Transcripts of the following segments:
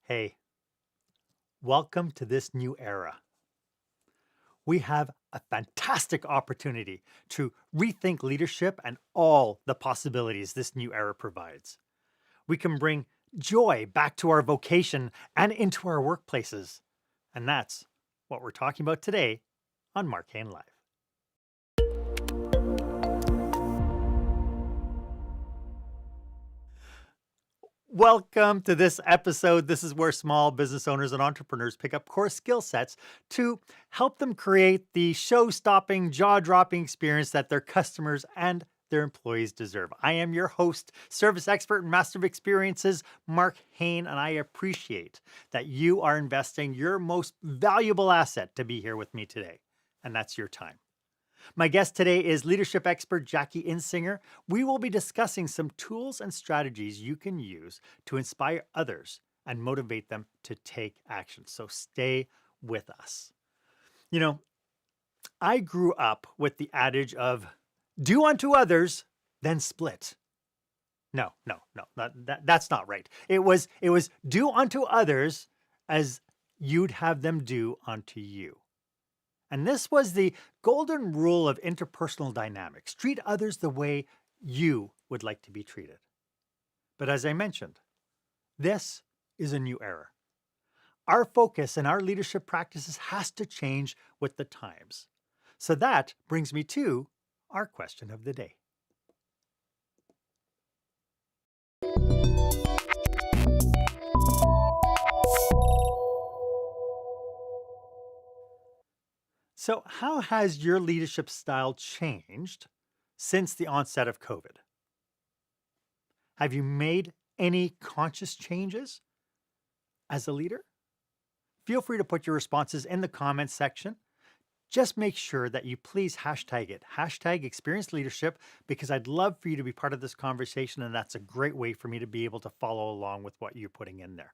Hey, welcome to this new era. We have a fantastic opportunity to rethink leadership and all the possibilities this new era provides. We can bring joy back to our vocation and into our workplaces. And that's what we're talking about today on Marc Haine Live. Welcome to this episode. This is where small business owners and entrepreneurs pick up core skill sets to help them create the show stopping, jaw dropping experience that their customers and their employees deserve. I am your host, service expert and master of experiences, Marc Haine, and I appreciate that you are investing your most valuable asset to be here with me today, and that's your time. My guest today is leadership expert Jackie Insinger. We will be discussing some tools and strategies you can use to inspire others and motivate them to take action. So stay with us. You know, I grew up with the adage of do unto others, then split. No, that's not right. It was do unto others as you'd have them do unto you. And this was the golden rule of interpersonal dynamics. Treat others the way you would like to be treated. But as I mentioned, this is a new era. Our focus and our leadership practices has to change with the times. So that brings me to our question of the day. So, how has your leadership style changed since the onset of COVID? Have you made any conscious changes as a leader? Feel free to put your responses in the comments section. Just make sure that you please hashtag it, hashtag experienced leadership, because I'd love for you to be part of this conversation. And that's a great way for me to be able to follow along with what you're putting in there.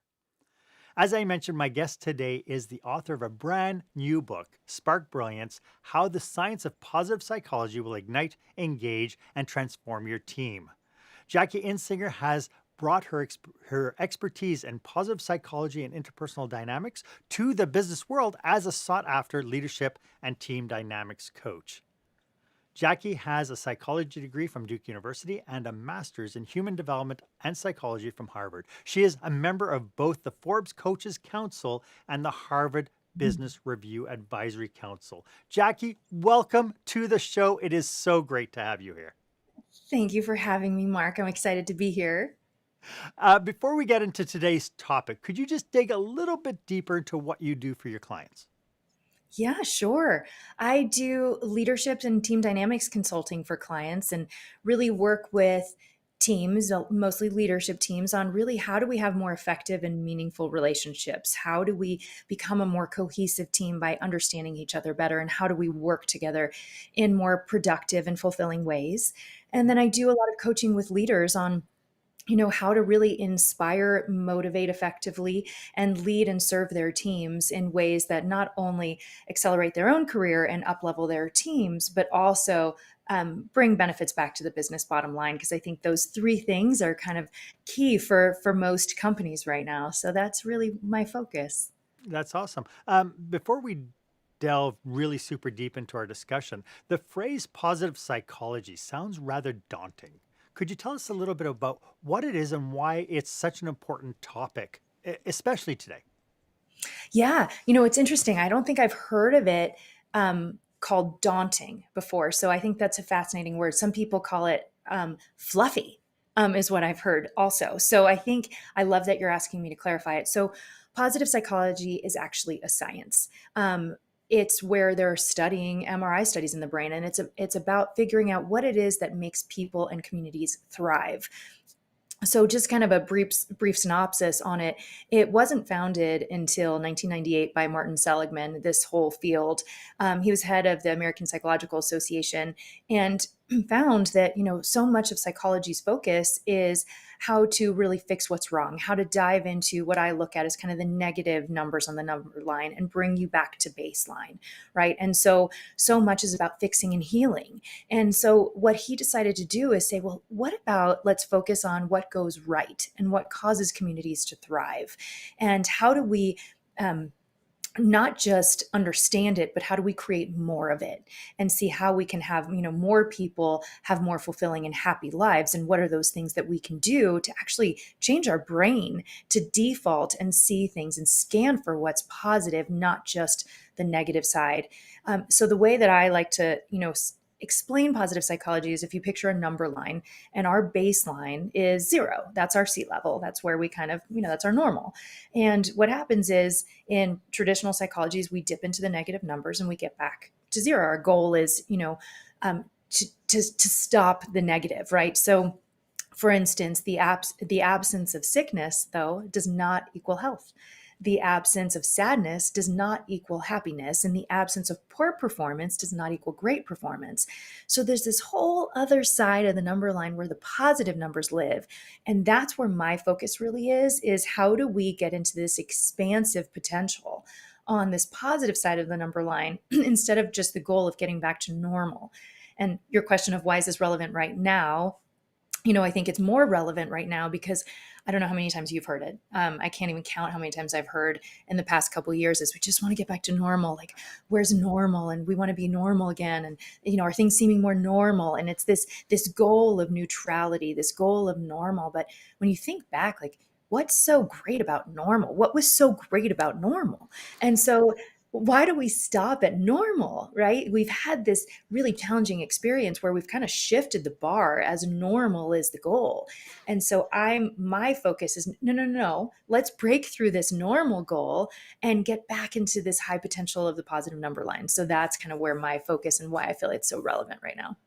As I mentioned, my guest today is the author of a brand new book, Spark Brilliance: How the Science of Positive Psychology Will Ignite, Engage, and Transform Your Team. Jackie Insinger has brought her expertise in positive psychology and interpersonal dynamics to the business world as a sought-after leadership and team dynamics coach. Jackie has a psychology degree from Duke University and a master's in human development and psychology from Harvard. She is a member of both the Forbes Coaches Council and the Harvard Business Review Advisory Council. Jackie, welcome to the show. It is so great to have you here. Thank you for having me, Mark. I'm excited to be here. Before we get into today's topic, could you just dig a little bit deeper into what you do for your clients? Yeah, sure. I do leadership and team dynamics consulting for clients and really work with teams, mostly leadership teams, on really how do we have more effective and meaningful relationships? How do we become a more cohesive team by understanding each other better? And how do we work together in more productive and fulfilling ways? And then I do a lot of coaching with leaders on how to really inspire, motivate effectively, and lead and serve their teams in ways that not only accelerate their own career and up-level their teams, but also bring benefits back to the business bottom line. Because I think those three things are kind of key for most companies right now. So that's really my focus. That's awesome. Before we delve really super deep into our discussion, the phrase positive psychology sounds rather daunting. Could you tell us a little bit about what it is and why it's such an important topic, especially today? Yeah, it's interesting. I don't think I've heard of it called daunting before. So I think that's a fascinating word. Some people call it fluffy, is what I've heard also. So I think I love that you're asking me to clarify it. So positive psychology is actually a science. It's where they're studying MRI studies in the brain, and it's about figuring out what it is that makes people and communities thrive. So just kind of a brief synopsis on it. It wasn't founded until 1998 by Martin Seligman, this whole field. He was head of the American Psychological Association. And found that, so much of psychology's focus is how to really fix what's wrong, how to dive into what I look at as kind of the negative numbers on the number line and bring you back to baseline, right? And so much is about fixing and healing. And so what he decided to do is say, well, what about let's focus on what goes right and what causes communities to thrive, and how do we not just understand it, but how do we create more of it and see how we can have, more people have more fulfilling and happy lives? And what are those things that we can do to actually change our brain to default and see things and scan for what's positive, not just the negative side? So the way that I like to, explain positive psychology is if you picture a number line and our baseline is 0, that's our sea level. That's where we kind of, that's our normal. And what happens is in traditional psychologies, we dip into the negative numbers and we get back to 0. Our goal is, to stop the negative, right? So for instance, the absence of sickness, though, does not equal health. The absence of sadness does not equal happiness, and the absence of poor performance does not equal great performance. So there's this whole other side of the number line where the positive numbers live. And that's where my focus really is how do we get into this expansive potential on this positive side of the number line instead of just the goal of getting back to normal? And your question of why is this relevant right now? I think it's more relevant right now because I don't know how many times you've heard it. I can't even count how many times I've heard in the past couple of years is we just want to get back to normal. Like, where's normal? And we want to be normal again. And, are things seeming more normal? And it's this goal of neutrality, this goal of normal. But when you think back, like, what's so great about normal? What was so great about normal? And so why do we stop at normal, right? We've had this really challenging experience where we've kind of shifted the bar as normal is the goal. And so my focus is no, no, no, let's break through this normal goal and get back into this high potential of the positive number line. So that's kind of where my focus and why I feel it's so relevant right now.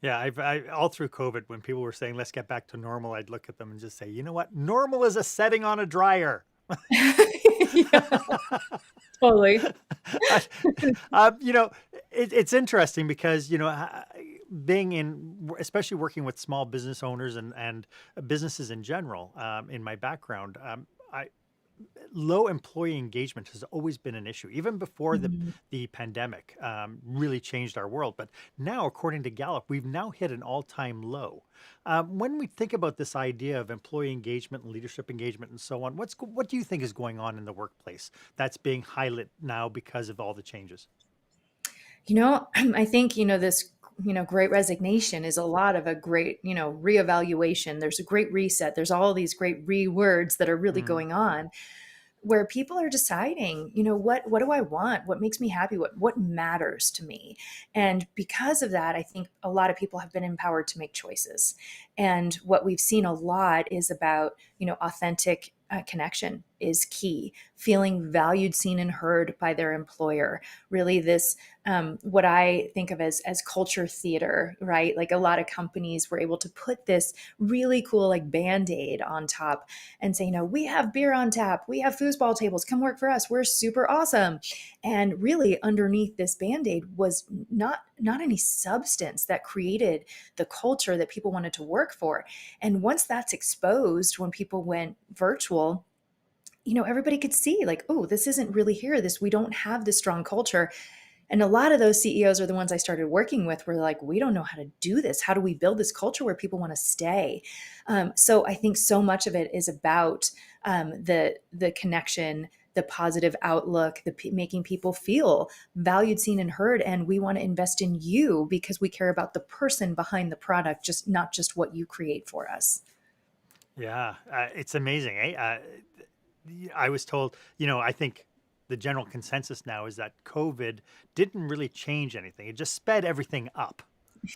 Yeah, I all through COVID, when people were saying, let's get back to normal, I'd look at them and just say, you know what? Normal is a setting on a dryer. Yeah, totally. I- you know, it's interesting because, being especially working with small business owners and businesses in general, in my background, I, low employee engagement has always been an issue, even before Mhm. the pandemic really changed our world. But now, according to Gallup, we've now hit an all-time low. When we think about this idea of employee engagement and leadership engagement and so on, what do you think is going on in the workplace that's being highlighted now because of all the changes? I think, this, great resignation is a lot of a great, reevaluation. There's a great reset. There's all these great words that are really Mm, going on where people are deciding, what do I want? What makes me happy? What matters to me? And because of that, I think a lot of people have been empowered to make choices. And what we've seen a lot is about, authentic connection is key. Feeling valued, seen, and heard by their employer. Really, this what I think of as culture theater, right? Like a lot of companies were able to put this really cool like band-aid on top and say, we have beer on tap, we have foosball tables, come work for us, we're super awesome. And really underneath this band-aid was not any substance that created the culture that people wanted to work for. And once that's exposed, when people went virtual, everybody could see like, oh, this isn't really here, this we don't have this strong culture. And a lot of those CEOs are the ones I started working with were like, we don't know how to do this. How do we build this culture where people want to stay? So I think so much of it is about the connection, the positive outlook, making people feel valued, seen, and heard. And we want to invest in you because we care about the person behind the product, just not just what you create for us. yeah, it's amazing, eh? I was told, I think the general consensus now is that COVID didn't really change anything. It just sped everything up.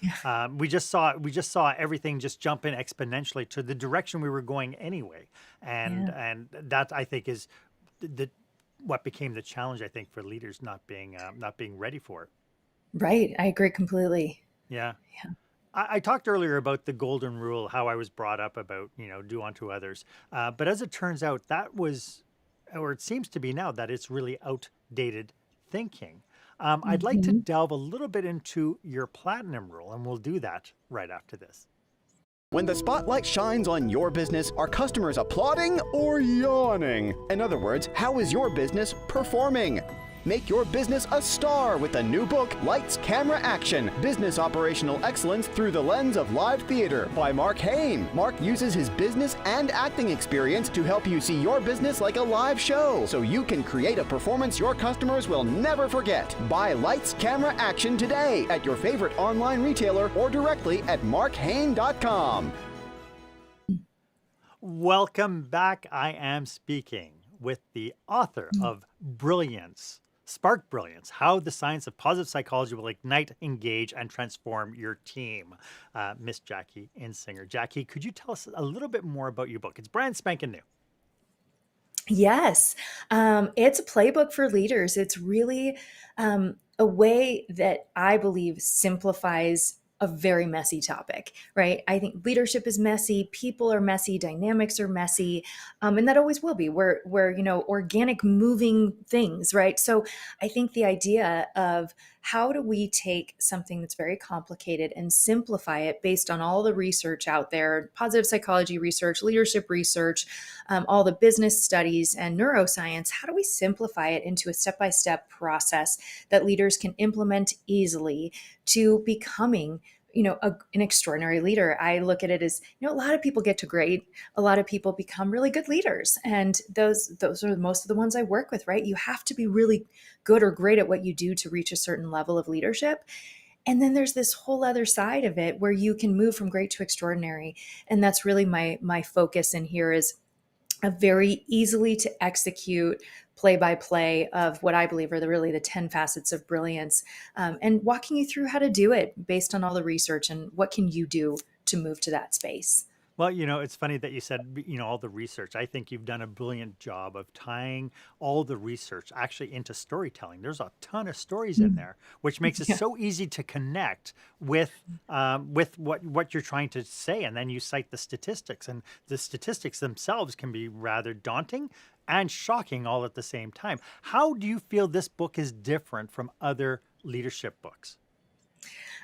Yeah. We just saw everything just jump in exponentially to the direction we were going anyway, and Yeah. and that I think is the what became the challenge, I think, for leaders not being ready for it. Right. I agree completely. Yeah. Yeah. I talked earlier about the golden rule, how I was brought up about, do unto others. But as it turns out, that was, or it seems to be now, that it's really outdated thinking. I'd like to Mhm. delve a little bit into your platinum rule, and we'll do that right after this. When the spotlight shines on your business, are customers applauding or yawning? In other words, how is your business performing? Make your business a star with the new book, Lights, Camera, Action, Business Operational Excellence Through the Lens of Live Theater by Marc Haine. Marc uses his business and acting experience to help you see your business like a live show, so you can create a performance your customers will never forget. Buy Lights, Camera, Action today at your favorite online retailer or directly at marchaine.com. Welcome back. I am speaking with the author of Brilliance, Spark Brilliance, How the Science of Positive Psychology Will Ignite, Engage, and Transform Your Team, Miss Jackie Insinger. Jackie, could you tell us a little bit more about your book? It's brand spanking new. Yes. It's a playbook for leaders. It's really a way that I believe simplifies a very messy topic, right? I think leadership is messy, people are messy, dynamics are messy, and that always will be. We're organic moving things, right? So I think the idea of how do we take something that's very complicated and simplify it based on all the research out there, positive psychology research, leadership research, all the business studies and neuroscience, how do we simplify it into a step-by-step process that leaders can implement easily to becoming an extraordinary leader? I look at it as, a lot of people get to great, a lot of people become really good leaders, and those are most of the ones I work with, right? You have to be really good or great at what you do to reach a certain level of leadership. And then there's this whole other side of it where you can move from great to extraordinary. And that's really my focus in here, is a very easily to execute play by play of what I believe are really the 10 facets of brilliance, and walking you through how to do it based on all the research and what can you do to move to that space. Well, it's funny that you said, all the research. I think you've done a brilliant job of tying all the research actually into storytelling. There's a ton of stories in Mm. there, which makes it Yeah. so easy to connect with what you're trying to say. And then you cite the statistics, and the statistics themselves can be rather daunting and shocking all at the same time. How do you feel this book is different from other leadership books?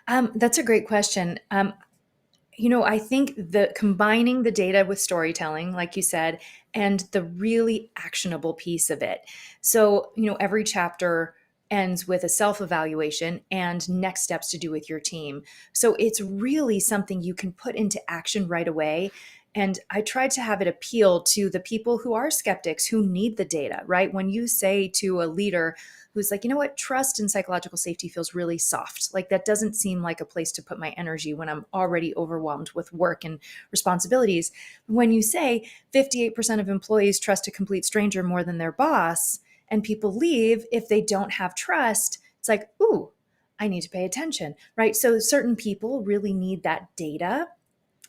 That's a great question. I think the combining the data with storytelling, like you said, and the really actionable piece of it. So, every chapter ends with a self-evaluation and next steps to do with your team. So it's really something you can put into action right away. And I tried to have it appeal to the people who are skeptics, who need the data, right? When you say to a leader who's like, what, trust and psychological safety feels really soft. Like that doesn't seem like a place to put my energy when I'm already overwhelmed with work and responsibilities. When you say 58% of employees trust a complete stranger more than their boss, and people leave if they don't have trust, it's like, ooh, I need to pay attention, right? So certain people really need that data,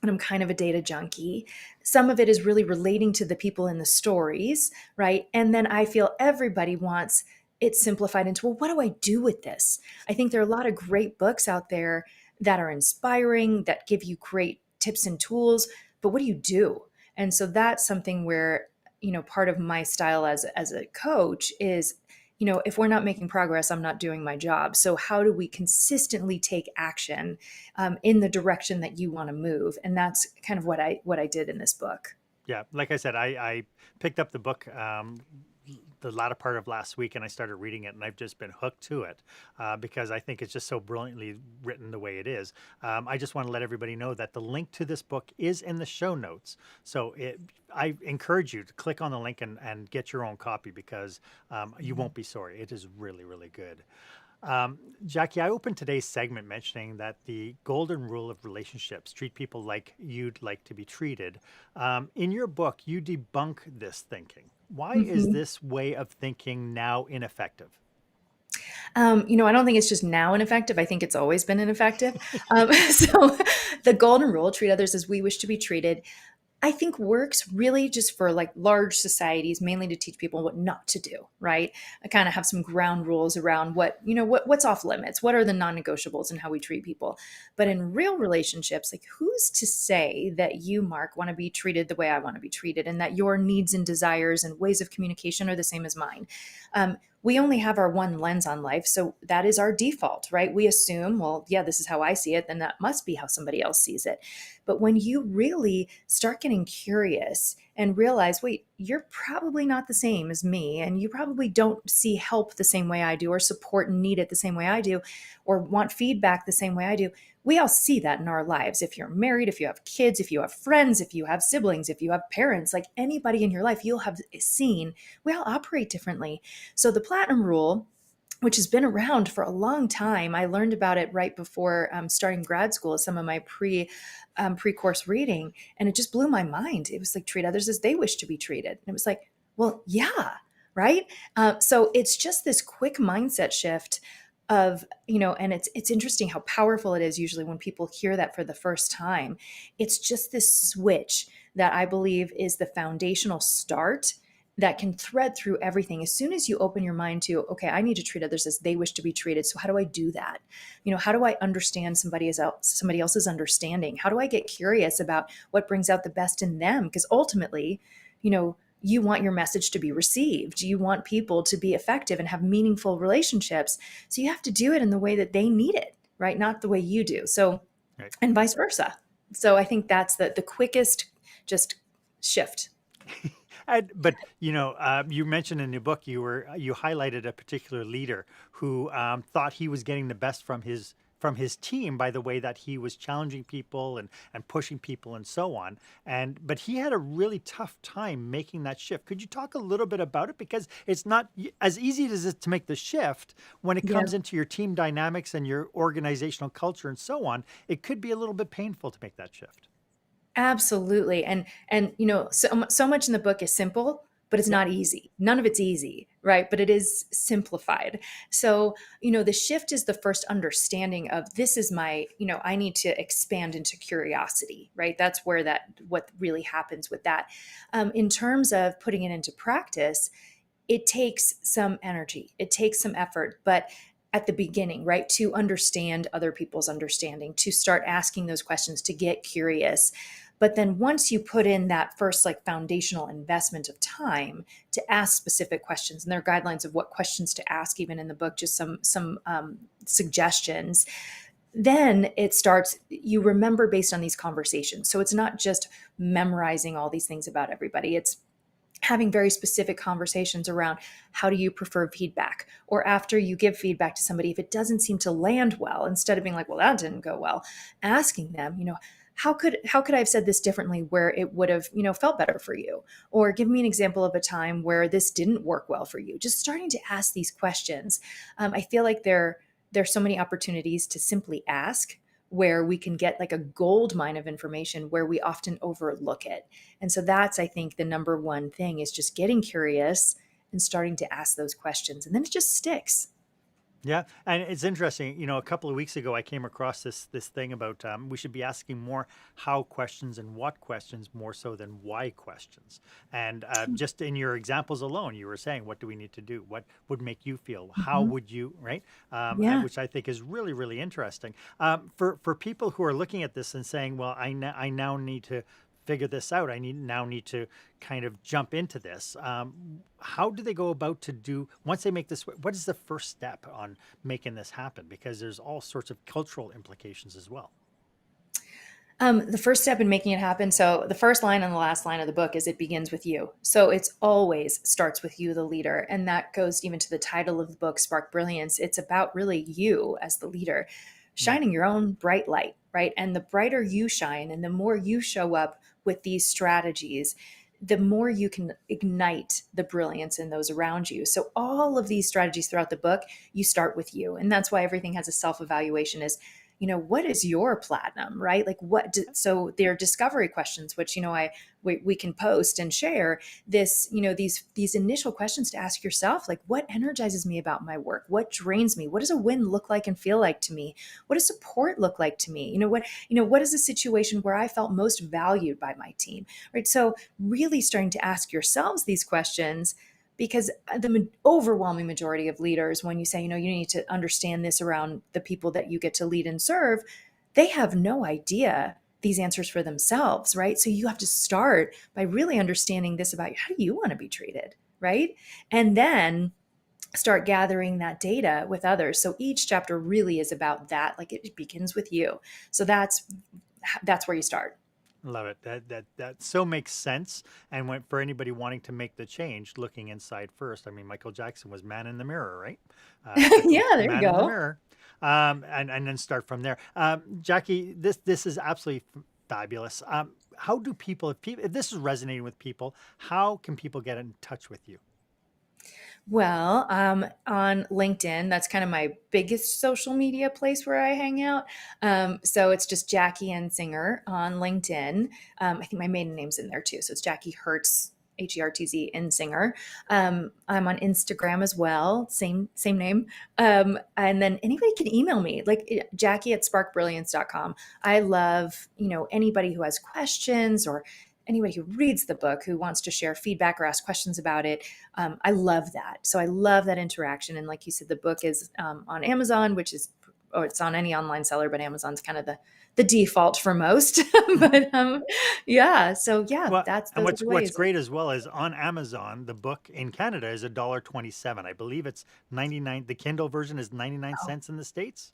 and I'm kind of a data junkie. Some of it is really relating to the people in the stories, right? And then I feel everybody wants it simplified into, well, what do I do with this? I think there are a lot of great books out there that are inspiring, that give you great tips and tools, but what do you do? And so that's something where, part of my style as a coach is, if we're not making progress, I'm not doing my job. So how do we consistently take action in the direction that you want to move? And that's kind of what I did in this book. Yeah, like I said, I picked up the book the latter part of last week, and I started reading it, and I've just been hooked to it because I think it's just so brilliantly written the way it is. I just want to let everybody know that the link to this book is in the show notes. So I encourage you to click on the link and get your own copy, because you won't be sorry. It is really, really good. Jackie, I opened today's segment mentioning that the golden rule of relationships: treat people like you'd like to be treated. In your book, you debunk this thinking. Why is Mhm. this way of thinking now ineffective? I don't think it's just now ineffective. I think it's always been ineffective. So the golden rule, treat others as we wish to be treated, I think works really just for like large societies, mainly to teach people what not to do, right? I kind of have some ground rules around what's off limits, what are the non-negotiables and how we treat people. But in real relationships, like who's to say that you, Mark, want to be treated the way I want to be treated, and that your needs and desires and ways of communication are the same as mine? we only have our one lens on life. So that is our default, right? We assume, well, yeah, this is how I see it, then that must be how somebody else sees it. But when you really start getting curious and realize, wait, you're probably not the same as me, and you probably don't see help the same way I do, or support and need it the same way I do, or want feedback the same way I do. We all see that in our lives. If you're married, if you have kids, if you have friends, if you have siblings, if you have parents, like anybody in your life, you'll have seen we all operate differently. So the platinum rule, which has been around for a long time. I learned about it right before starting grad school, some of my pre-course reading, and it just blew my mind. It was like, treat others as they wish to be treated. And it was like, well, yeah, right. So it's just this quick mindset shift of, and it's interesting how powerful it is usually when people hear that for the first time. It's just this switch that I believe is the foundational start that can thread through everything. As soon as you open your mind to, okay, I need to treat others as they wish to be treated. So how do I do that? How do I understand somebody else's understanding? How do I get curious about what brings out the best in them? Because ultimately, you want your message to be received. You want people to be effective and have meaningful relationships. So you have to do it in the way that they need it, right? Not the way you do. So, Right. and vice versa. So I think that's the quickest just shift. But you mentioned in your book you highlighted a particular leader who thought he was getting the best from his team by the way that he was challenging people and pushing people and so on. But he had a really tough time making that shift. Could you talk a little bit about it? Because it's not as easy as it is to make the shift when it Yeah. comes into your team dynamics and your organizational culture and so on. It could be a little bit painful to make that shift. Absolutely. And so much in the book is simple, but it's Yep. not easy. None of it's easy, right? But it is simplified. So, the shift is the first understanding of this is my, I need to expand into curiosity, right? That's where what really happens with that. In terms of putting it into practice, it takes some energy, it takes some effort, but at the beginning, right, to understand other people's understanding, to start asking those questions, to get curious. But then once you put in that first like foundational investment of time to ask specific questions, and there are guidelines of what questions to ask, even in the book, just some suggestions, then it starts, you remember based on these conversations. So it's not just memorizing all these things about everybody. It's having very specific conversations around how do you prefer feedback, or after you give feedback to somebody, if it doesn't seem to land well, instead of being like, well, that didn't go well, asking them, how could I have said this differently where it would have, felt better for you? Or give me an example of a time where this didn't work well for you. Just starting to ask these questions. I feel like there's so many opportunities to simply ask, where we can get like a gold mine of information where we often overlook it. And so that's, I think, the number one thing is just getting curious and starting to ask those questions. And then it just sticks. Yeah, and it's interesting. A couple of weeks ago, I came across this thing about we should be asking more how questions and what questions more so than why questions. And just in your examples alone, you were saying, what do we need to do? What would make you feel? How Mhm. would you, right? Yeah. Which I think is really, really interesting. For people who are looking at this and saying, well, I now need to figure this out. I now need to kind of jump into this. How do they go about to do once they make this? What is the first step on making this happen? Because there's all sorts of cultural implications as well. The first step in making it happen. So the first line and the last line of the book is it begins with you. So it's always starts with you, the leader. And that goes even to the title of the book, Spark Brilliance. It's about really you as the leader, Mm. shining your own bright light, right? And the brighter you shine and the more you show up with these strategies, the more you can ignite the brilliance in those around you. So all of these strategies throughout the book, you start with you. And that's why everything has a self-evaluation is, what is your platinum, right? Like so there are discovery questions, which, we can post and share this, these initial questions to ask yourself, like, what energizes me about my work? What drains me? What does a win look like and feel like to me? What does support look like to me? What is a situation where I felt most valued by my team, right? So really starting to ask yourselves these questions, because the overwhelming majority of leaders, when you say, you need to understand this around the people that you get to lead and serve, they have no idea these answers for themselves, right? So you have to start by really understanding this about how do you want to be treated, right? And then start gathering that data with others. So each chapter really is about that. Like it begins with you. So that's where you start. Love it. That so makes sense. And when, for anybody wanting to make the change, looking inside first. I mean, Michael Jackson was man in the mirror, right? Check the Yeah, there you man in the go. mirror, and then start from there. Jackie, this is absolutely fabulous. How do people, if this is resonating with people, how can people get in touch with you? Well, on LinkedIn, that's kind of my biggest social media place where I hang out. So it's just Jackie Insinger on LinkedIn. I think my maiden name's in there too. So it's Jackie Hertz, Hertz Insinger. I'm on Instagram as well, same name. And then anybody can email me, like Jackie at sparkbrilliance.com. I love, anybody who has questions or anybody who reads the book who wants to share feedback or ask questions about it. I love that. So I love that interaction. And like you said, the book is on Amazon, or it's on any online seller, but Amazon's kind of the default for most. But yeah, so yeah, Well, that's and those are the what's ways. great as well is on Amazon, the book in Canada is $1.27. I believe it's 99. The Kindle version is 99 Oh, cents in the States.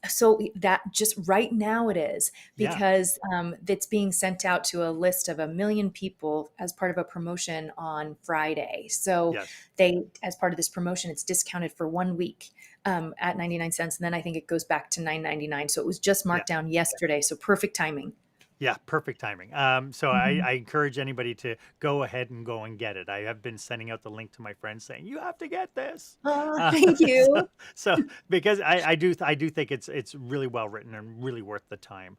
so that just right now it is Yeah. because it's being sent out to a list of 1 million people as part of a promotion on Friday. So Yes. as part of this promotion, it's discounted for 1 week at 99 cents. And then I think it goes back to 9.99. So it was just Yeah. marked down yesterday. So perfect timing. Yeah, perfect timing. So Mhm. I encourage anybody to go ahead and go and get it. I have been sending out the link to my friends saying you have to get this. Uh, Thank so, you. so because I do think it's really well written and really worth the time.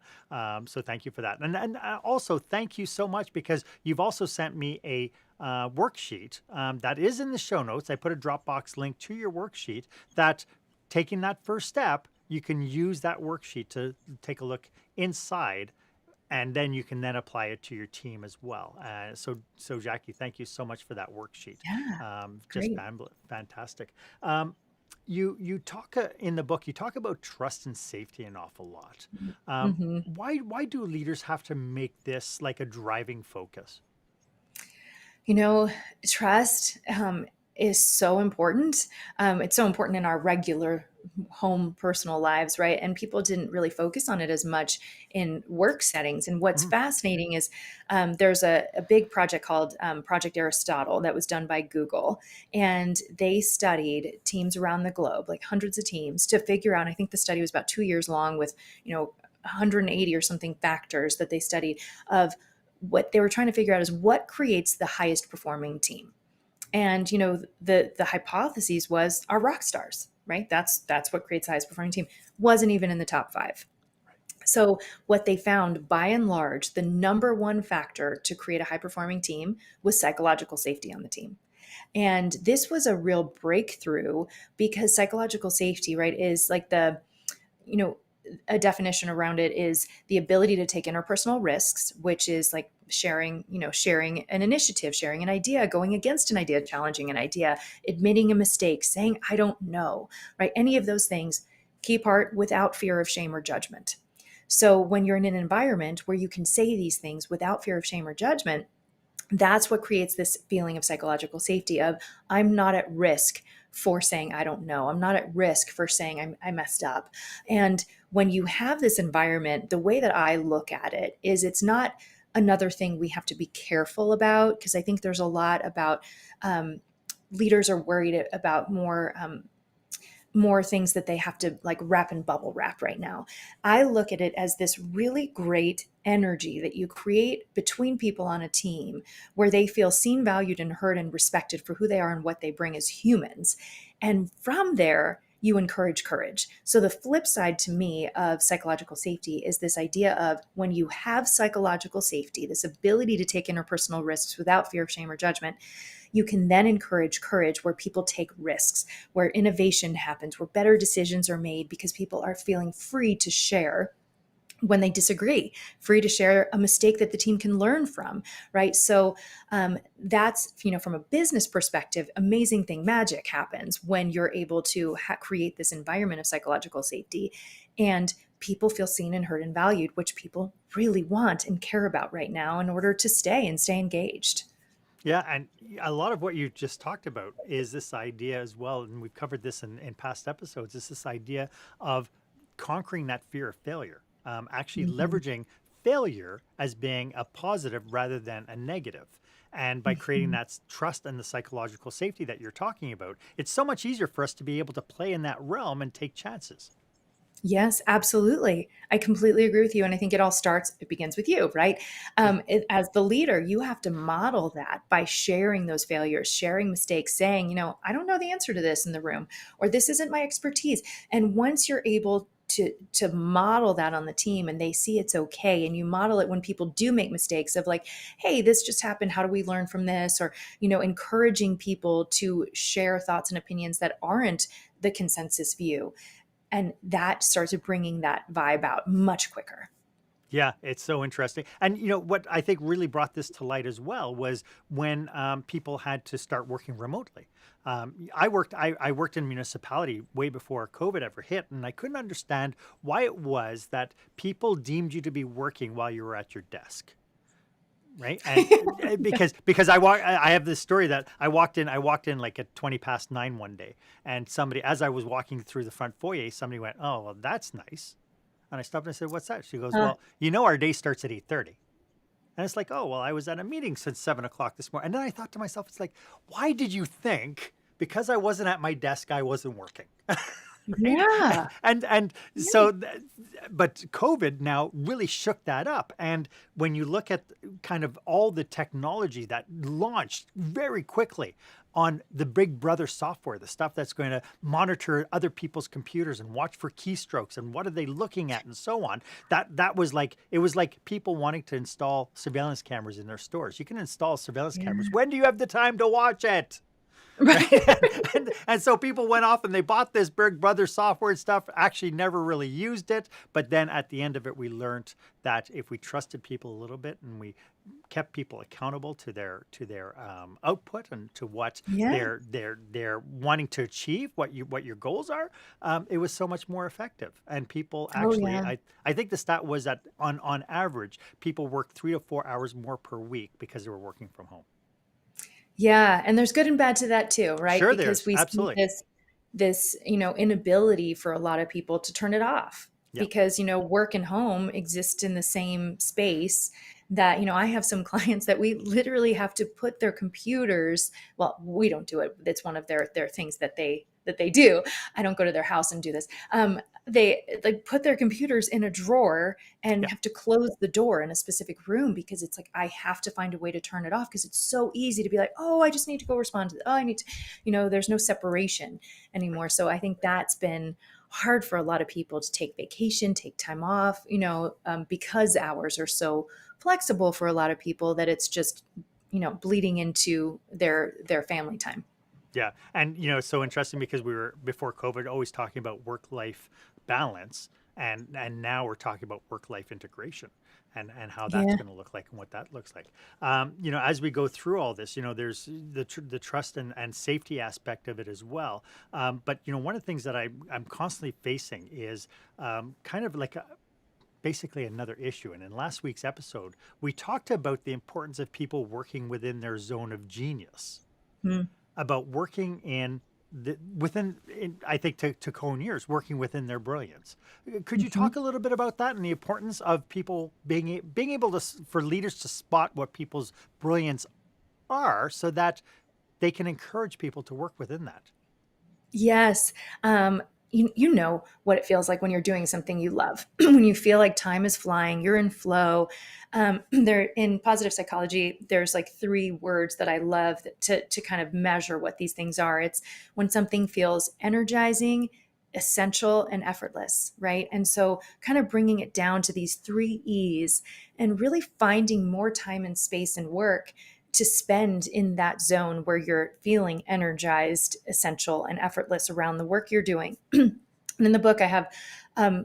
So thank you for that, and also thank you so much because you've also sent me a worksheet that is in the show notes. I put a Dropbox link to your worksheet that taking that first step, you can use that worksheet to take a look inside and then you can then apply it to your team as well. So Jackie, thank you so much for that worksheet. Yeah, Just great. fantastic. You talk in the book. You talk about trust and safety an awful lot. Hmm. Why do leaders have to make this like a driving focus? You know, trust is so important. It's so important in our regular home personal lives, right? And people didn't really focus on it as much in work settings. And what's Mhm. fascinating is there's a big project called Project Aristotle that was done by Google. And they studied teams around the globe, like hundreds of teams, to figure out, I think the study was about 2 years long with, 180 or something factors that they studied of what they were trying to figure out is what creates the highest performing team. And the hypothesis was our rock stars, right? That's what creates the highest performing team. Wasn't even in the top 5. So what they found by and large, the number one factor to create a high performing team was psychological safety on the team. And this was a real breakthrough because psychological safety, right, is like you know, a definition around it is the ability to take interpersonal risks, which is like sharing an initiative, sharing an idea, going against an idea, challenging an idea, admitting a mistake, saying, I don't know, right? Any of those things, key part without fear of shame or judgment. So when you're in an environment where you can say these things without fear of shame or judgment, that's what creates this feeling of psychological safety of I'm not at risk for saying I don't know. I'm not at risk for saying I messed up. And when you have this environment, the way that I look at it is it's not another thing we have to be careful about, because I think there's a lot about leaders are worried about more things that they have to like wrap in bubble wrap right now. I look at it as this really great energy that you create between people on a team where they feel seen, valued, and heard and respected for who they are and what they bring as humans. And from there, you encourage courage. So, the flip side to me of psychological safety is this idea of when you have psychological safety, this ability to take interpersonal risks without fear of shame or judgment, you can then encourage courage where people take risks, where innovation happens, where better decisions are made because people are feeling free to share when they disagree, free to share a mistake that the team can learn from, right? So that's, from a business perspective, amazing thing, magic happens when you're able to create this environment of psychological safety and people feel seen and heard and valued, which people really want and care about right now in order to stay engaged. Yeah, and a lot of what you just talked about is this idea as well, and we've covered this in past episodes, is this idea of conquering that fear of failure, actually Mhm. leveraging failure as being a positive rather than a negative. And by creating Mhm. that trust and the psychological safety that you're talking about, it's so much easier for us to be able to play in that realm and take chances. Yes, absolutely. I completely agree with you. And I think it begins with you, right? Yeah. As the leader, you have to model that by sharing those failures, sharing mistakes, saying, I don't know the answer to this in the room, or this isn't my expertise. And once you're able to model that on the team and they see it's okay, and you model it when people do make mistakes of like, hey, this just happened, how do we learn from this? Or encouraging people to share thoughts and opinions that aren't the consensus view, and that starts bringing that vibe out much quicker. Yeah, it's so interesting. And what I think really brought this to light as well was when people had to start working remotely. I worked in municipality way before COVID ever hit, and I couldn't understand why it was that people deemed you to be working while you were at your desk. Right. And because I have this story that I walked in like at 20 past 9 one day, and somebody, as I was walking through the front foyer, somebody went, "Oh, well, that's nice." And I stopped and I said, "What's that?" She goes, Uh, "Well, our day starts at 8:30." And it's like, "Oh, well, I was at a meeting since 7 o'clock this morning." And then I thought to myself, it's like, why did you think because I wasn't at my desk, I wasn't working? Right? yeah. And Right. so, but COVID now really shook that up. And when you look at kind of all the technology that launched very quickly on the Big Brother software, the stuff that's going to monitor other people's computers and watch for keystrokes and what are they looking at and so on. That was like, it was like people wanting to install surveillance cameras in their stores. You can install surveillance cameras. Yeah. When do you have the time to watch it? Right. Right. And so people went off and they bought this Big Brother software and stuff, actually never really used it. But then at the end of it, we learned that if we trusted people a little bit and we kept people accountable to their output and to what Yeah. they're wanting to achieve, what your goals are, it was so much more effective. And people Oh, actually, yeah. I think the stat was that on average, people worked 3 to 4 hours more per week because they were working from home. Yeah, and there's good and bad to that too, right? Sure, Because there's we see absolutely. this inability for a lot of people to turn it off, Yeah. because work and home exist in the same space. That I have some clients that we literally have to put their computers, well, we don't do it, it's one of their things that they do. I don't go to their house and do this. They like put their computers in a drawer and Yeah. have to close the door in a specific room, because it's like I have to find a way to turn it off, because it's so easy to be like, oh, I just need to go respond to, oh, I need to, there's no separation Right. anymore. So I think that's been hard for a lot of people to take vacation, take time off, because hours are so flexible for a lot of people, that it's just bleeding into their family time. Yeah. And it's so interesting because we were before COVID always talking about work-life balance, and now we're talking about work-life integration and how that's Yeah. going to look like and what that looks like. As we go through all this, there's the trust and safety aspect of it as well. But one of the things that I'm constantly facing is kind of like basically another issue. And in last week's episode, we talked about the importance of people working within their zone of genius, Hmm. about working in I think to Cone years, working within their brilliance. Could you Mhm. talk a little bit about that and the importance of people being able to for leaders to spot what people's brilliance are so that they can encourage people to work within that? Yes. You know what it feels like when you're doing something you love, when you feel like time is flying, you're in flow. There in positive psychology, there's like three words that I love to kind of measure what these things are. It's when something feels energizing, essential, and effortless, right? And so, kind of bringing it down to these three E's, and really finding more time and space and work to spend in that zone where you're feeling energized, essential, and effortless around the work you're doing. And in the book, I have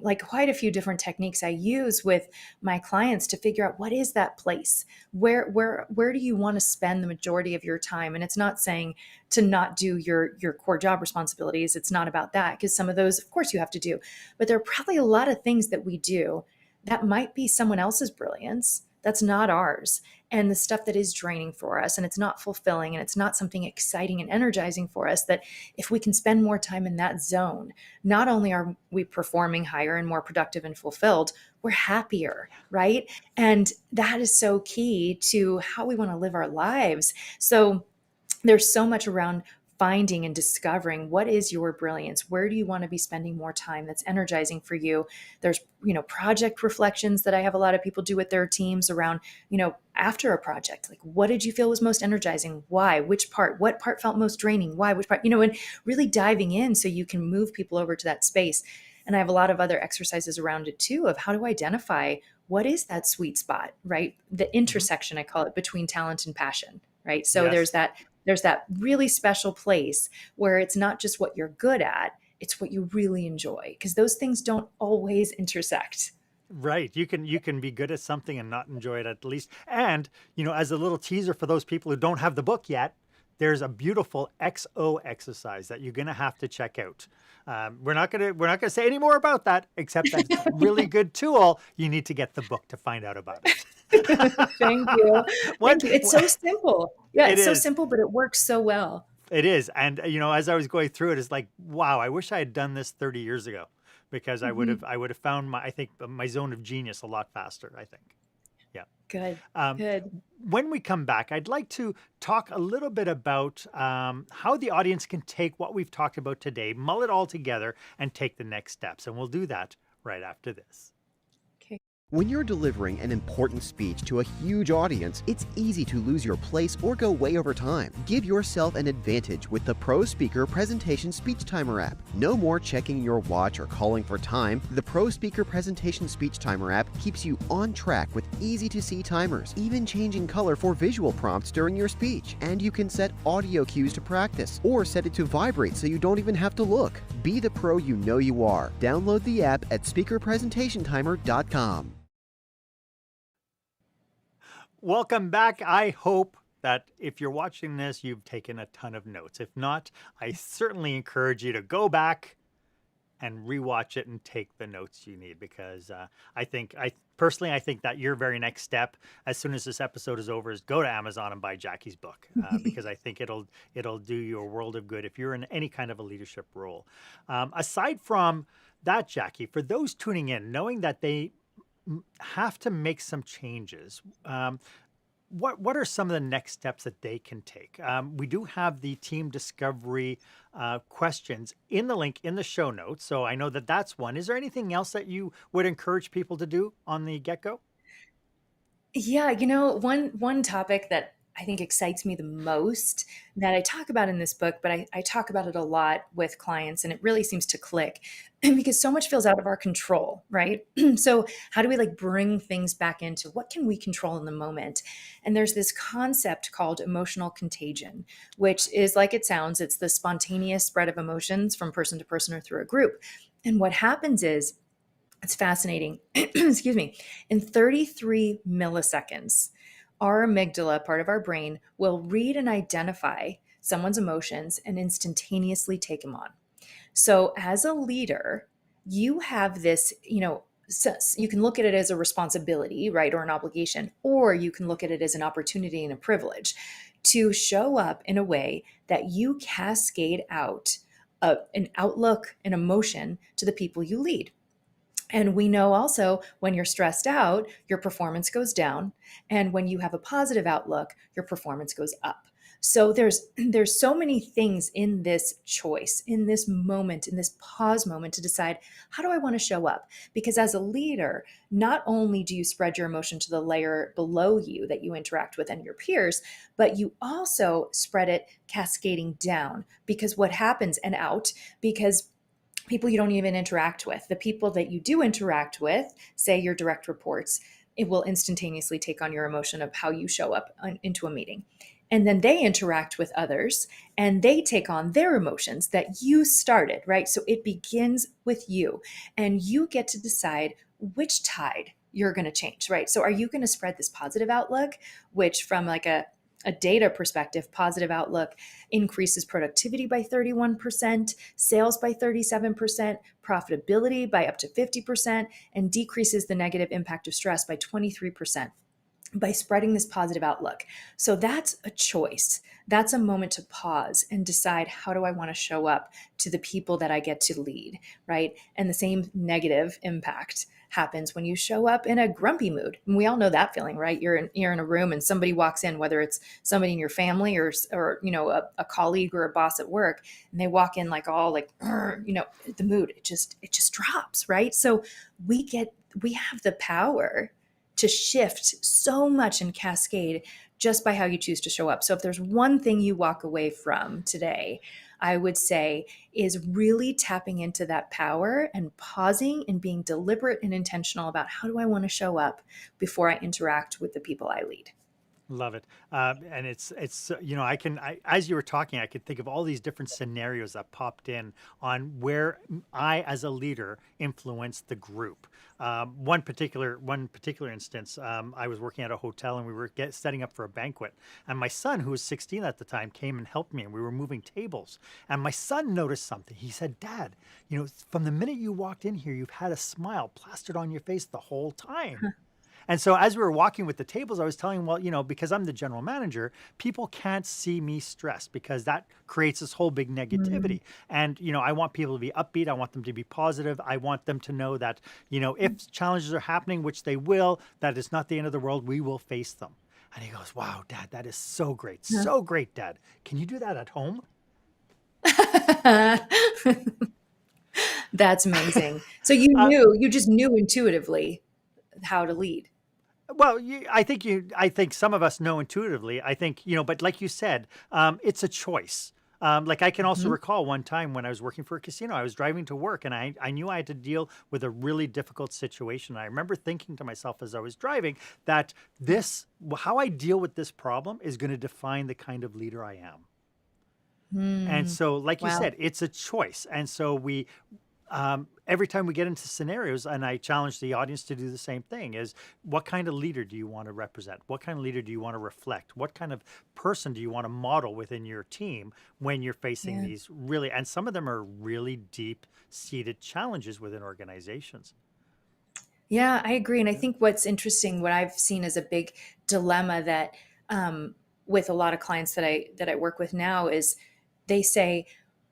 like quite a few different techniques I use with my clients to figure out what is that place. Where do you want to spend the majority of your time? And it's not saying to not do your core job responsibilities. It's not about that, because some of those, of course, you have to do. But there are probably a lot of things that we do that might be someone else's brilliance, That's not ours. And the stuff that is draining for us and it's not fulfilling and it's not something exciting and energizing for us, that if we can spend more time in that zone, not only are we performing higher and more productive and fulfilled, we're happier, right? And that is so key to how we want to live our lives. So there's so much around finding and discovering what is your brilliance. Where do you want to be spending more time that's energizing for you? There's, project reflections that I have a lot of people do with their teams around, after a project, like what did you feel was most energizing? Why? Which part? What part felt most draining? Why? Which part? And really diving in so you can move people over to that space. And I have a lot of other exercises around it too, of how to identify what is that sweet spot, right? The Mhm. intersection, I call it, between talent and passion, right? So Yes. there's that really special place where it's not just what you're good at, it's what you really enjoy, because those things don't always intersect. Right. You can be good at something and not enjoy it at least. And, as a little teaser for those people who don't have the book yet, there's a beautiful XO exercise that you're gonna have to check out. We're not gonna say any more about that, except that it's a really good tool. You need to get the book to find out about it. Thank you. What Thank you. It's so simple. Yeah, it it's so is. simple, but it works so well. It is. And as I was going through it, it's like, wow, I wish I had done this 30 years ago because I would Mhm. have I would have found I think my zone of genius a lot faster, I think. Yeah. Good. Um, Good. when we come back, I'd like to talk a little bit about how the audience can take what we've talked about today, mull it all together, and take the next steps. And we'll do that right after this. Okay. When you're delivering an important speech to a huge audience, it's easy to lose your place or go way over time. Give yourself an advantage with the Pro Speaker Presentation Speech Timer app. No more checking your watch or calling for time. The Pro Speaker Presentation Speech Timer app keeps you on track with easy-to-see timers, even changing color for visual prompts during your speech. And you can set audio cues to practice or set it to vibrate so you don't even have to look. Be the pro you know you are. Download the app at speakerpresentationtimer.com. Welcome back. I hope that if you're watching this, you've taken a ton of notes. If not, I certainly encourage you to go back and rewatch it and take the notes you need, because I think that your very next step, as soon as this episode is over, is go to Amazon and buy Jackie's book, because I think it'll do you a world of good if you're in any kind of a leadership role. Aside from that, Jackie, for those tuning in, knowing that they have to make some changes. What are some of the next steps that they can take? We do have the team discovery questions in the link in the show notes, so I know that that's one. Is there anything else that you would encourage people to do on the get-go? Yeah, one topic that I think excites me the most, that I talk about in this book, but I talk about it a lot with clients, and it really seems to click because so much feels out of our control, right? So how do we bring things back into what can we control in the moment? And there's this concept called emotional contagion, which is like it sounds, it's the spontaneous spread of emotions from person to person or through a group. And what happens is, it's fascinating. Excuse me. In 33 milliseconds, our amygdala, part of our brain, will read and identify someone's emotions and instantaneously take them on. So, as a leader, you have this, you can look at it as a responsibility, right, or an obligation, or you can look at it as an opportunity and a privilege to show up in a way that you cascade out an outlook, an emotion to the people you lead. And we know also when you're stressed out, your performance goes down. And when you have a positive outlook, your performance goes up. So there's so many things in this choice, in this moment, in this pause moment to decide, how do I want to show up? Because as a leader, not only do you spread your emotion to the layer below you that you interact with and your peers, but you also spread it cascading down, because what happens, and out, because people you don't even interact with, the people that you do interact with, say your direct reports, it will instantaneously take on your emotion of how you show up into a meeting. And then they interact with others and they take on their emotions that you started, right? So it begins with you, and you get to decide which tide you're going to change, right? So are you going to spread this positive outlook, which from a data perspective, positive outlook increases productivity by 31%, sales by 37%, profitability by up to 50%, and decreases the negative impact of stress by 23%. by spreading this positive outlook. So that's a choice. That's a moment to pause and decide, how do I want to show up to the people that I get to lead, right? And the same negative impact happens when you show up in a grumpy mood. And we all know that feeling, right? You're in a room and somebody walks in, whether it's somebody in your family or a colleague or a boss at work, and they walk in like all like, the mood, it just drops, right? So we have the power to shift so much and cascade just by how you choose to show up. So if there's one thing you walk away from today, I would say is really tapping into that power and pausing and being deliberate and intentional about, how do I want to show up before I interact with the people I lead. Love it. And as you were talking, I could think of all these different scenarios that popped in on where I, as a leader, influenced the group. One particular instance, I was working at a hotel and we were setting up for a banquet. And my son, who was 16 at the time, came and helped me, and we were moving tables. And my son noticed something. He said, "Dad, from the minute you walked in here, you've had a smile plastered on your face the whole time." And so as we were walking with the tables, I was telling him, well, because I'm the general manager, people can't see me stressed because that creates this whole big Mm. negativity. And, I want people to be upbeat. I want them to be positive. I want them to know that, if challenges are happening, which they will, that it's not the end of the world. We will face them. And he goes, "Wow, Dad, that is so great. So great, Dad. Can you do that at home?" That's amazing. So Uh, you just knew intuitively how to lead. Well, I think some of us know intuitively. I think, but like you said, it's a choice. Like I can also Mhm. recall one time when I was working for a casino, I was driving to work and I knew I had to deal with a really difficult situation. I remember thinking to myself as I was driving that how I deal with this problem is going to define the kind of leader I am. And Mm. so, like you Wow. said, it's a choice. And so every time we get into scenarios, and I challenge the audience to do the same thing, is what kind of leader do you want to represent? What kind of leader do you want to reflect? What kind of person do you want to model within your team when you're facing Yeah. these and some of them are really deep seated challenges within organizations. Yeah, I agree. And I think what's interesting, what I've seen as a big dilemma that with a lot of clients that I work with now is they say,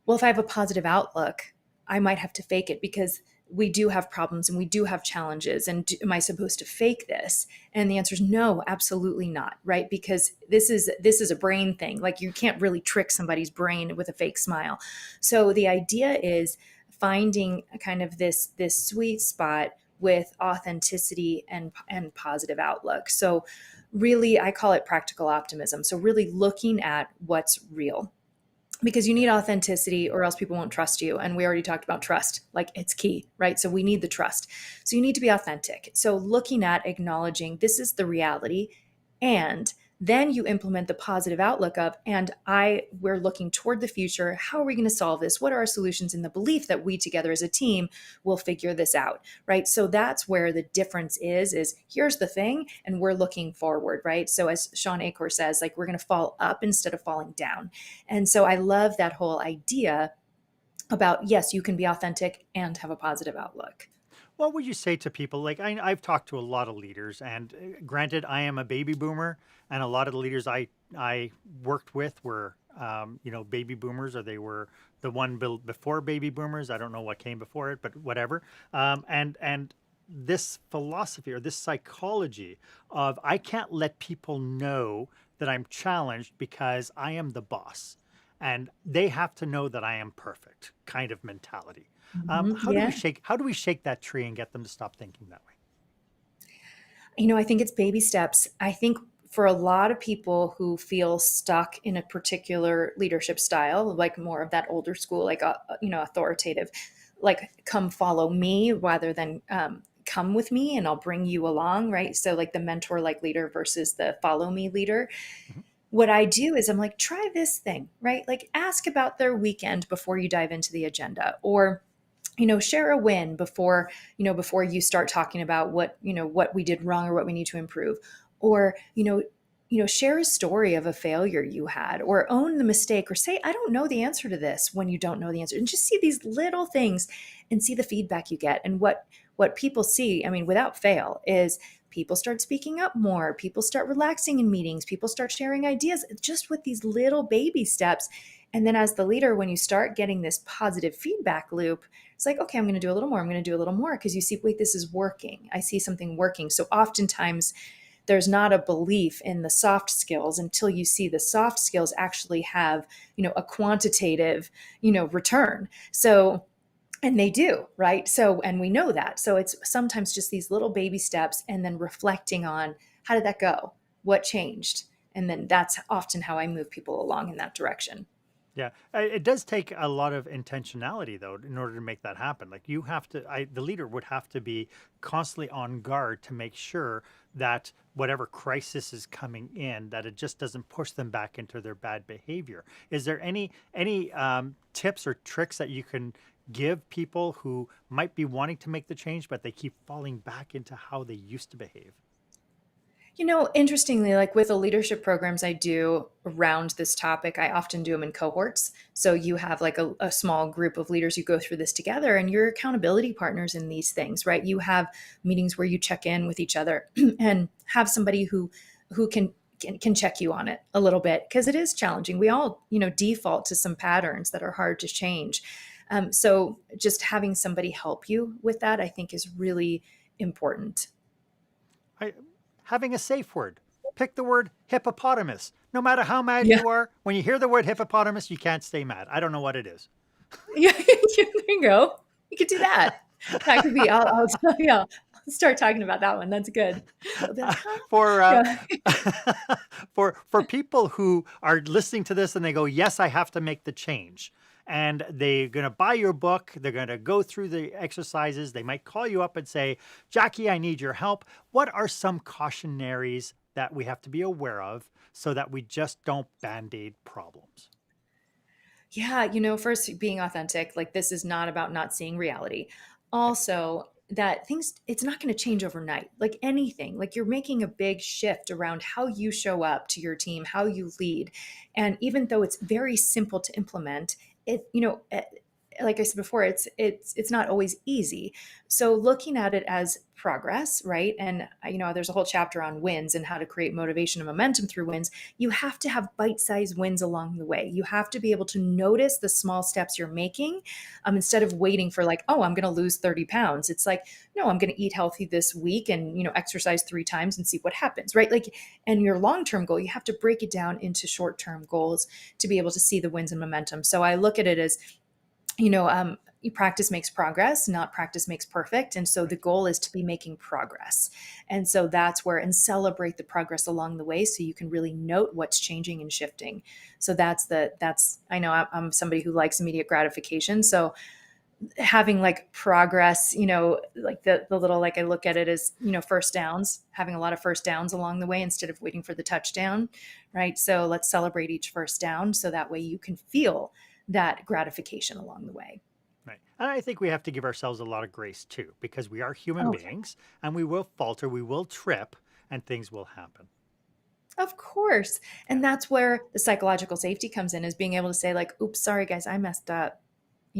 well, if I have a positive outlook, I might have to fake it because we do have problems and we do have challenges. And am I supposed to fake this? And the answer is no, absolutely not, right? Because this is a brain thing. Like you can't really trick somebody's brain with a fake smile. So the idea is finding kind of this sweet spot with authenticity and positive outlook. So really I call it practical optimism. So really looking at what's real, because you need Yeah. authenticity or else people won't trust you, and we already talked about trust, like it's key, right? So we need the trust. So you need to be authentic, so looking at acknowledging this is the reality, and then you implement the positive outlook of, and we're looking toward the future, how are we going to solve this, what are our solutions, in the belief that we together as a team will figure this out, right? So that's where the difference is here's the thing and we're looking forward, right? So as Sean Acor says, like we're going to fall up instead of falling down. And so I love that whole idea about, yes, you can be authentic and have a positive outlook. What would you say to people? Like I've talked to a lot of leaders, and granted, I am a baby boomer, and a lot of the leaders I worked with were, baby boomers, or they were the one before baby boomers. I don't know what came before it, but whatever. And this philosophy or this psychology of I can't let people know that I'm challenged because I am the boss, and they have to know that I am perfect kind of mentality. Yeah. How do we shake that tree and get them to stop thinking that way? I think it's baby steps. I think for a lot of people who feel stuck in a particular leadership style, like more of that older school, like, authoritative, like come follow me rather than come with me and I'll bring you along, right? So like the mentor like leader versus the follow me leader. Mhm. What I do is I'm like, try this thing, right? Like ask about their weekend before you dive into the agenda, or share a win before you start talking about what we did wrong or what we need to improve, or share a story of a failure you had, or own the mistake, or say I don't know the answer to this when you don't know the answer, and just see these little things and see the feedback you get. And what people see, I mean, without fail, is people start speaking up more, people start relaxing in meetings, people start sharing ideas just with these little baby steps. And then as the leader, when you start getting this positive feedback loop, it's like, okay, I'm going to do a little more. I'm going to do a little more because you see, wait, this is working. I see something working. So oftentimes there's not a belief in the soft skills until you see the soft skills actually have, a quantitative, return. So, and they do, right? So, and we know that. So it's sometimes just these little baby steps and then reflecting on how did that go? What changed? And then that's often how I move people along in that direction. Yeah, it does take a lot of intentionality though in order to make that happen. Like you have to, the leader would have to be constantly on guard to make sure that whatever crisis is coming in, that it just doesn't push them back into their bad behavior. Is there any tips or tricks that you can give people who might be wanting to make the change, but they keep falling back into how they used to behave? Interestingly, like with the leadership programs I do around this topic, I often do them in cohorts. So you have like a small group of leaders, you go through this together and you're accountability partners in these things, right? You have meetings where you check in with each other and have somebody who can check you on it a little bit because it is challenging. We all, default to some patterns that are hard to change. So just having somebody help you with that, I think is really important. I, Having a safe word. Pick the word hippopotamus. No matter how mad Yeah. you are, when you hear the word hippopotamus, you can't stay mad. I don't know what it is. Yeah, there you go. You could do that. That could be. Yeah. I'll start talking about that one. That's good. I'll be like, huh? for Yeah. for people who are listening to this and they go, yes, I have to make the change, and they're going to buy your book, they're going to go through the exercises, they might call you up and say, Jackie, I need your help. What are some cautionaries that we have to be aware of so that we just don't band-aid problems? Yeah, first being authentic, like this is not about not seeing reality. Also, that things it's not going to change overnight. Like anything, like you're making a big shift around how you show up to your team, how you lead. And even though it's very simple to implement, like I said before, it's not always easy. So looking at it as progress, right? And there's a whole chapter on wins and how to create motivation and momentum through wins. You have to have bite-sized wins along the way. You have to be able to notice the small steps you're making, instead of waiting for like, oh, I'm going to lose 30 pounds. It's like, no, I'm going to eat healthy this week and, exercise 3 times and see what happens, right? Like, and your long-term goal, you have to break it down into short-term goals to be able to see the wins and momentum. So I look at it as, practice makes progress, not practice makes perfect. And so the goal is to be making progress. And so that's where, and celebrate the progress along the way so you can really note what's changing and shifting. So I know I'm somebody who likes immediate gratification. So having like progress, like the little, like I look at it as, first downs, having a lot of first downs along the way instead of waiting for the touchdown, right? So let's celebrate each first down so that way you can feel that gratification along the way. Right. And I think we have to give ourselves a lot of grace too, because we are human Oh, beings and we will falter, we will trip, and things will happen. of course. Yeah. And that's where the psychological safety comes in, is being able to say like, oops, sorry guys, I messed up.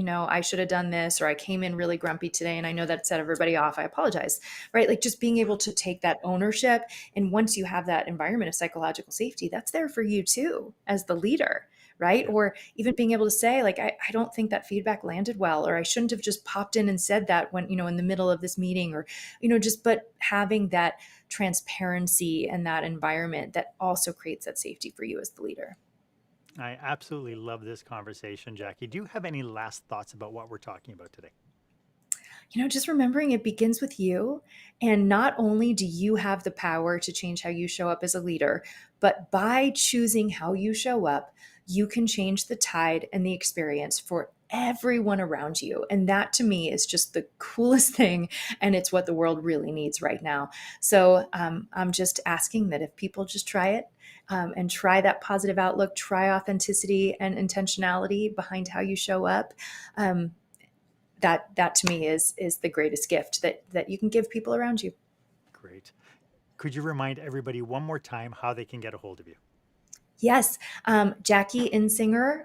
I should have done this, or I came in really grumpy today and I know that set everybody off. I apologize. Right? Like just being able to take that ownership. And once you have that environment of psychological safety, that's there for you too, as the leader. Right. Yeah. Or even being able to say, like, I don't think that feedback landed well, or I shouldn't have just popped in and said that when, in the middle of this meeting, or, but having that transparency and that environment that also creates that safety for you as the leader. I absolutely love this conversation, Jackie. Do you have any last thoughts about what we're talking about today? Just remembering it begins with you. And not only do you have the power to change how you show up as a leader, but by choosing how you show up, you can change the tide and the experience for everyone around you. And that to me is just the coolest thing. And it's what the world really needs right now. So I'm just asking that if people just try it, and try that positive outlook, try authenticity and intentionality behind how you show up. That to me is the greatest gift that you can give people around you. Great. Could you remind everybody one more time how they can get a hold of you? Yes, Jackie Insinger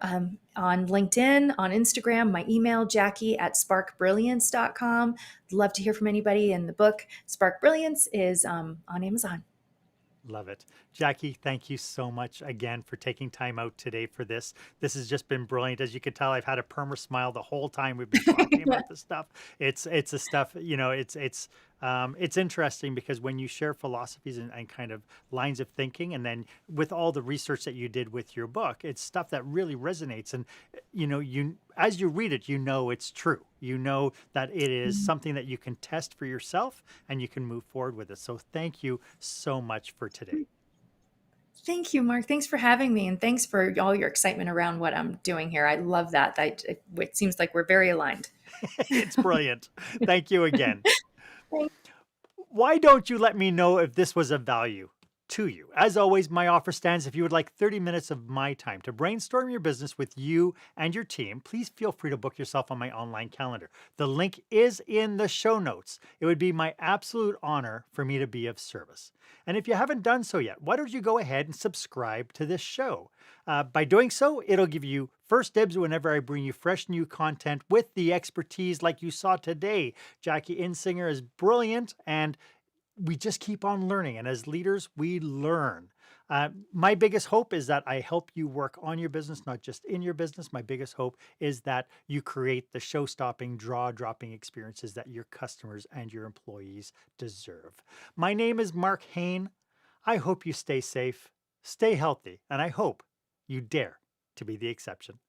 on LinkedIn, on Instagram, my email, Jackie at sparkbrilliance.com. Love to hear from anybody. And the book, Spark Brilliance, is on Amazon. Love it. Jackie, thank you so much again for taking time out today for this. This has just been brilliant. As you can tell, I've had a perma smile the whole time we've been talking about this stuff. It's a stuff, it's interesting because when you share philosophies and kind of lines of thinking, and then with all the research that you did with your book, it's stuff that really resonates. And you as you read it, it's true. You know that it is something that you can test for yourself and you can move forward with it. So thank you so much for today. Thank you, Mark. Thanks for having me. And thanks for all your excitement around what I'm doing here. I love that. It seems like we're very aligned. It's brilliant. Thank you again. Why don't you let me know if this was of value to you? As always, my offer stands. If you would like 30 minutes of my time to brainstorm your business with you and your team, please feel free to book yourself on my online calendar. The link is in the show notes. It would be my absolute honor for me to be of service. And if you haven't done so yet, why don't you go ahead and subscribe to this show? By doing so, it'll give you first dibs whenever I bring you fresh new content with the expertise like you saw today. Jackie Insinger is brilliant, and we just keep on learning. And as leaders, we learn. My biggest hope is that I help you work on your business, not just in your business. My biggest hope is that you create the show-stopping, draw-dropping experiences that your customers and your employees deserve. My name is Marc Haine. I hope you stay safe, stay healthy, and I hope you dare to be the exception.